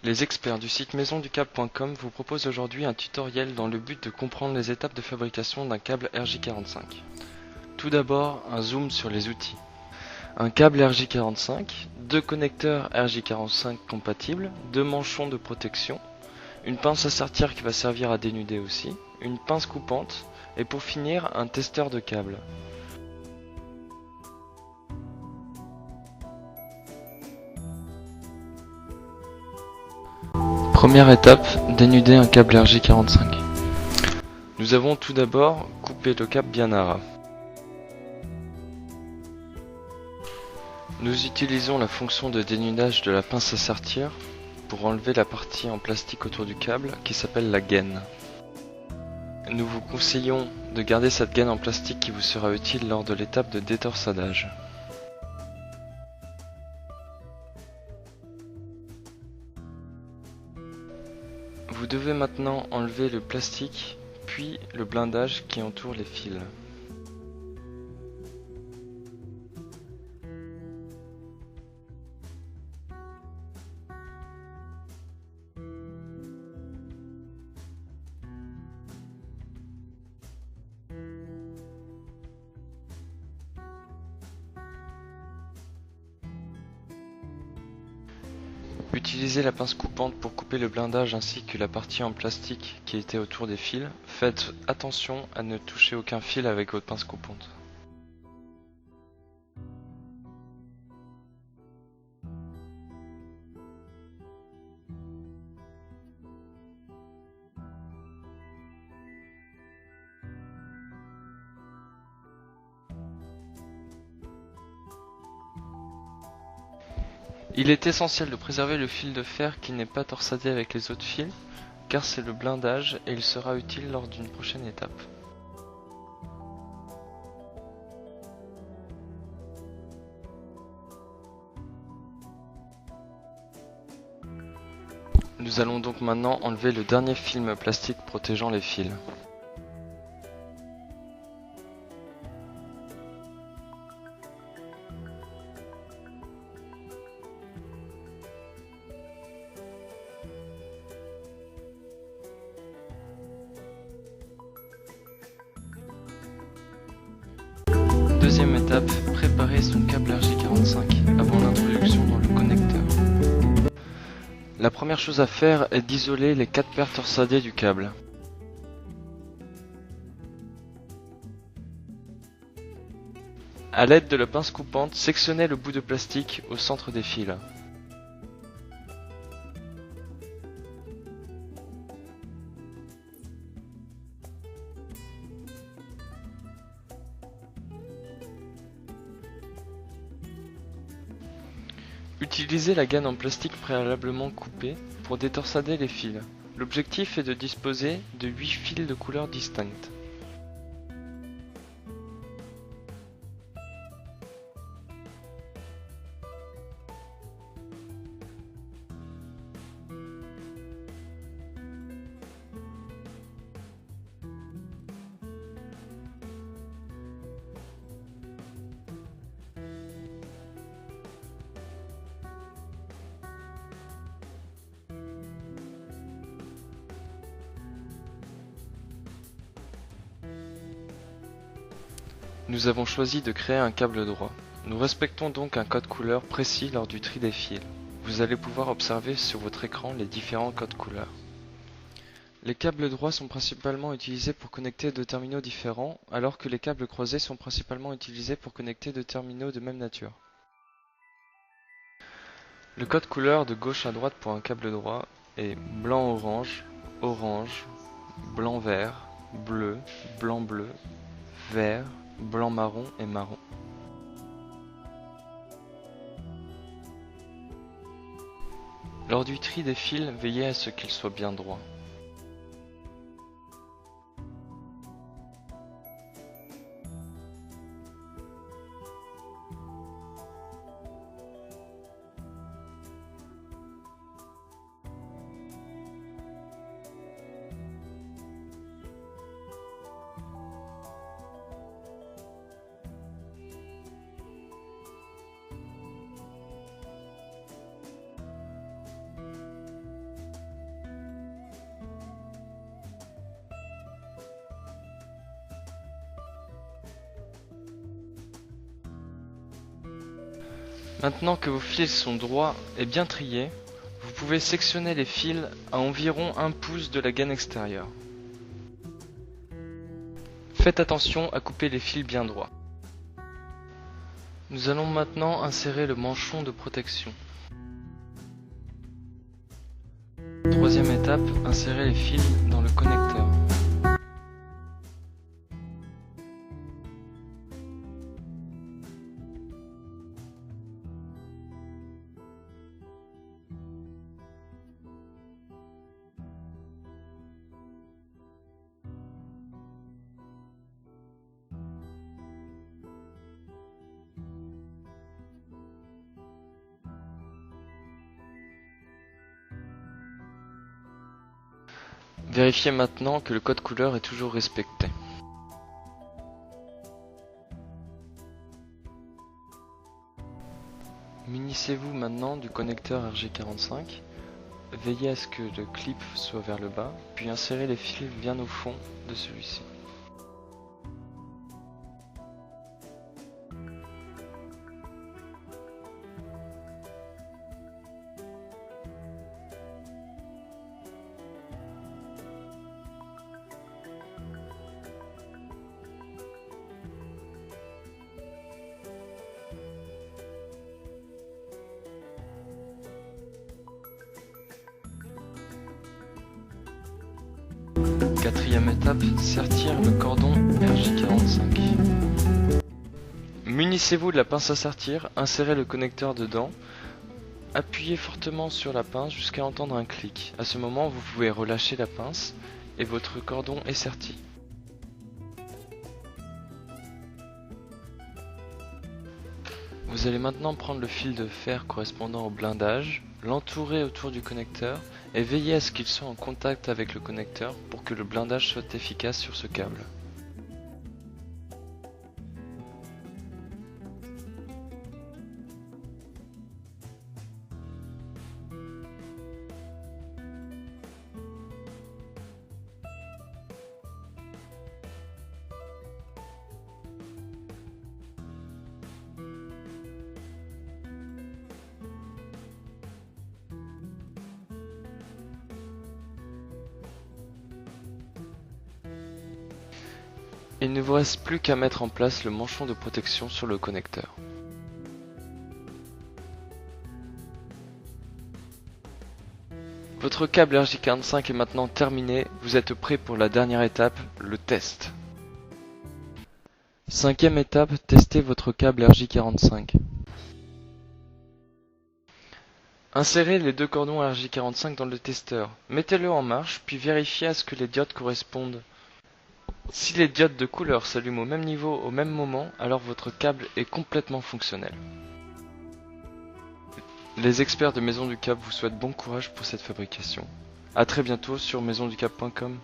Les experts du site maisonducable.com vous proposent aujourd'hui un tutoriel dans le but de comprendre les étapes de fabrication d'un câble RJ45. Tout d'abord, un zoom sur les outils. Un câble RJ45, deux connecteurs RJ45 compatibles, deux manchons de protection, une pince à sertir qui va servir à dénuder aussi, une pince coupante et pour finir un testeur de câble. Première étape, dénuder un câble RJ45. Nous avons tout d'abord coupé le câble bien à ras. Nous utilisons la fonction de dénudage de la pince à sertir pour enlever la partie en plastique autour du câble qui s'appelle la gaine. Nous vous conseillons de garder cette gaine en plastique qui vous sera utile lors de l'étape de détorsadage. Vous devez maintenant enlever le plastique puis le blindage qui entoure les fils. Utilisez la pince coupante pour couper le blindage ainsi que la partie en plastique qui était autour des fils. Faites attention à ne toucher aucun fil avec votre pince coupante. Il est essentiel de préserver le fil de fer qui n'est pas torsadé avec les autres fils, car c'est le blindage et il sera utile lors d'une prochaine étape. Nous allons donc maintenant enlever le dernier film plastique protégeant les fils. Deuxième étape, préparer son câble RJ45 avant l'introduction dans le connecteur. La première chose à faire est d'isoler les 4 paires torsadées du câble. A l'aide de la pince coupante, sectionnez le bout de plastique au centre des fils. Utilisez la gaine en plastique préalablement coupée pour détorsader les fils. L'objectif est de disposer de 8 fils de couleurs distinctes. Nous avons choisi de créer un câble droit. Nous respectons donc un code couleur précis lors du tri des fils. Vous allez pouvoir observer sur votre écran les différents codes couleurs. Les câbles droits sont principalement utilisés pour connecter deux terminaux différents, alors que les câbles croisés sont principalement utilisés pour connecter deux terminaux de même nature. Le code couleur de gauche à droite pour un câble droit est blanc-orange, orange, blanc-vert, bleu, blanc-bleu, vert, blanc-marron et marron. Lors du tri des fils, veillez à ce qu'ils soient bien droits. Maintenant que vos fils sont droits et bien triés, vous pouvez sectionner les fils à environ 1 pouce de la gaine extérieure. Faites attention à couper les fils bien droits. Nous allons maintenant insérer le manchon de protection. Troisième étape, insérer les fils dans le connecteur. Vérifiez maintenant que le code couleur est toujours respecté. Munissez-vous maintenant du connecteur RJ45, veillez à ce que le clip soit vers le bas, puis insérez les fils bien au fond de celui-ci. Quatrième étape, sertir le cordon RJ45. Munissez-vous de la pince à sertir, insérez le connecteur dedans, appuyez fortement sur la pince jusqu'à entendre un clic. À ce moment, vous pouvez relâcher la pince et votre cordon est serti. Vous allez maintenant prendre le fil de fer correspondant au blindage, l'entourer autour du connecteur et veiller à ce qu'il soit en contact avec le connecteur pour que le blindage soit efficace sur ce câble. Il ne vous reste plus qu'à mettre en place le manchon de protection sur le connecteur. Votre câble RJ45 est maintenant terminé, vous êtes prêt pour la dernière étape, le test. Cinquième étape, testez votre câble RJ45. Insérez les deux cordons RJ45 dans le testeur, mettez-le en marche, puis vérifiez à ce que les diodes correspondent. Si les diodes de couleur s'allument au même niveau au même moment, alors votre câble est complètement fonctionnel. Les experts de Maison du Câble vous souhaitent bon courage pour cette fabrication. A très bientôt sur maisonducable.com.